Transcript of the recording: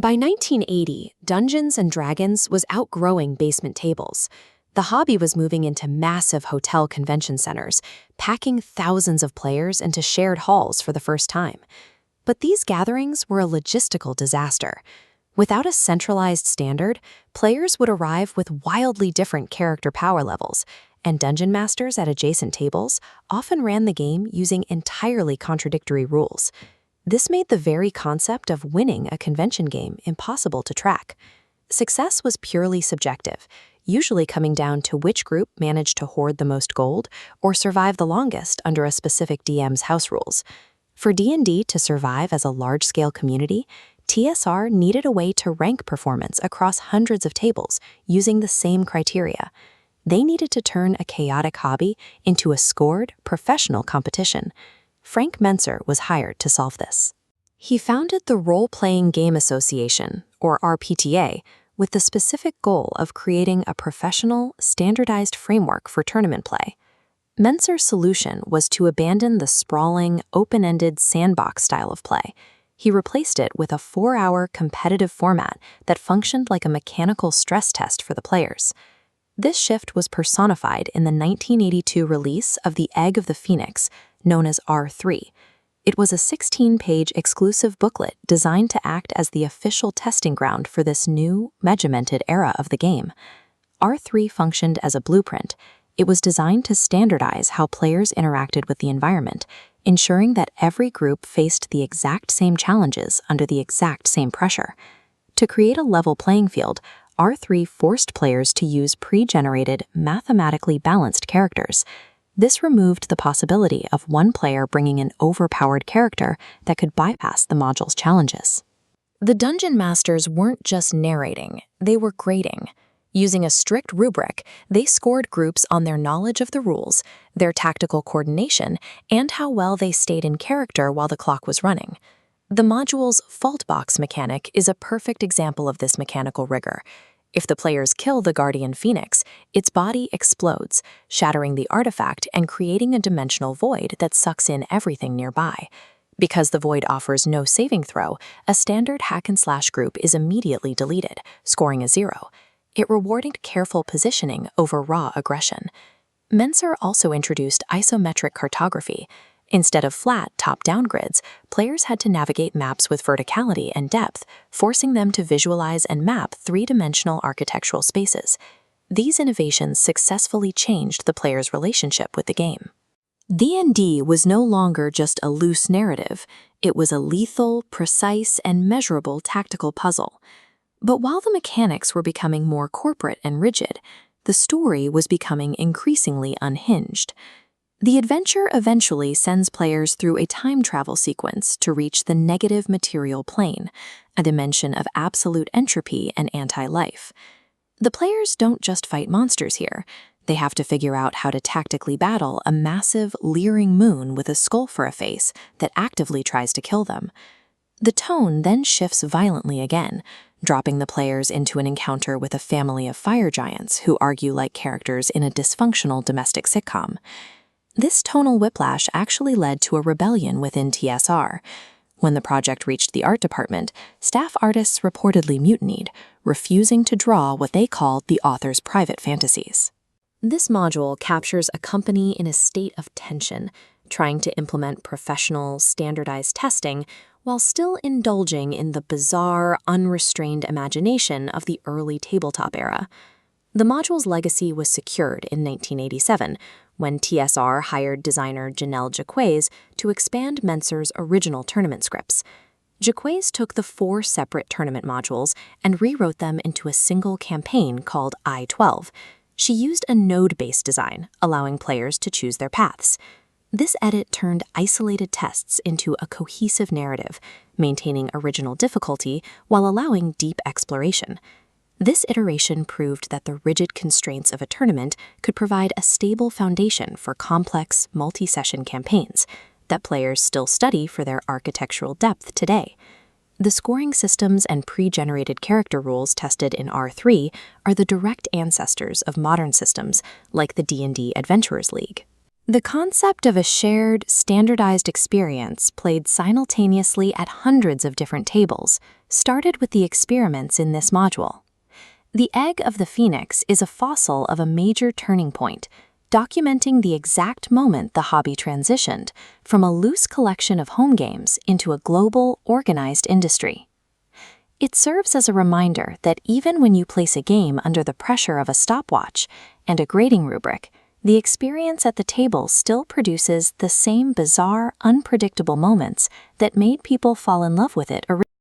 By 1980, Dungeons & Dragons was outgrowing basement tables. The hobby was moving into massive hotel convention centers, packing thousands of players into shared halls for the first time. But these gatherings were a logistical disaster. Without a centralized standard, players would arrive with wildly different character power levels, and dungeon masters at adjacent tables often ran the game using entirely contradictory rules. This made the very concept of winning a convention game impossible to track. Success was purely subjective, usually coming down to which group managed to hoard the most gold or survive the longest under a specific DM's house rules. For D&D to survive as a large-scale community, TSR needed a way to rank performance across hundreds of tables using the same criteria. They needed to turn a chaotic hobby into a scored, professional competition. Frank Mentzer was hired to solve this. He founded the Role-Playing Game Association, or RPGA, with the specific goal of creating a professional, standardized framework for tournament play. Mentzer's solution was to abandon the sprawling, open-ended sandbox style of play. He replaced it with a 4-hour competitive format that functioned like a mechanical stress test for the players. This shift was personified in the 1982 release of The Egg of the Phoenix, known as R3. It was a 16-page exclusive booklet designed to act as the official testing ground for this new, regimented era of the game. R3 functioned as a blueprint. It was designed to standardize how players interacted with the environment, ensuring that every group faced the exact same challenges under the exact same pressure. To create a level playing field, R3 forced players to use pre-generated, mathematically balanced characters. This removed the possibility of one player bringing an overpowered character that could bypass the module's challenges. The dungeon masters weren't just narrating, they were grading. Using a strict rubric, they scored groups on their knowledge of the rules, their tactical coordination, and how well they stayed in character while the clock was running. The module's fault box mechanic is a perfect example of this mechanical rigor. If the players kill the Guardian Phoenix, its body explodes, shattering the artifact and creating a dimensional void that sucks in everything nearby. Because the void offers no saving throw, a standard hack-and-slash group is immediately deleted, scoring a 0. It rewarded careful positioning over raw aggression. Mentzer also introduced isometric cartography. Instead of flat, top-down grids, players had to navigate maps with verticality and depth, forcing them to visualize and map three-dimensional architectural spaces. These innovations successfully changed the player's relationship with the game. D&D was no longer just a loose narrative. It was a lethal, precise, and measurable tactical puzzle. But while the mechanics were becoming more corporate and rigid, the story was becoming increasingly unhinged. The adventure eventually sends players through a time travel sequence to reach the negative material plane, a dimension of absolute entropy and anti-life. The players don't just fight monsters here. They have to figure out how to tactically battle a massive, leering moon with a skull for a face that actively tries to kill them. The tone then shifts violently again, dropping the players into an encounter with a family of fire giants who argue like characters in a dysfunctional domestic sitcom. This tonal whiplash actually led to a rebellion within TSR. When the project reached the art department, staff artists reportedly mutinied, refusing to draw what they called the author's private fantasies. This module captures a company in a state of tension, trying to implement professional, standardized testing while still indulging in the bizarre, unrestrained imagination of the early tabletop era. The module's legacy was secured in 1987, when TSR hired designer Jennell Jaquays to expand Mentzer's original tournament scripts. Jaquays took the 4 separate tournament modules and rewrote them into a single campaign called I-12. She used a node-based design, allowing players to choose their paths. This edit turned isolated tests into a cohesive narrative, maintaining original difficulty while allowing deep exploration. This iteration proved that the rigid constraints of a tournament could provide a stable foundation for complex, multi-session campaigns that players still study for their architectural depth today. The scoring systems and pre-generated character rules tested in R3 are the direct ancestors of modern systems like the D&D Adventurers League. The concept of a shared, standardized experience played simultaneously at hundreds of different tables started with the experiments in this module. The egg of the phoenix is a fossil of a major turning point, documenting the exact moment the hobby transitioned from a loose collection of home games into a global, organized industry. It serves as a reminder that even when you place a game under the pressure of a stopwatch and a grading rubric, the experience at the table still produces the same bizarre, unpredictable moments that made people fall in love with it originally.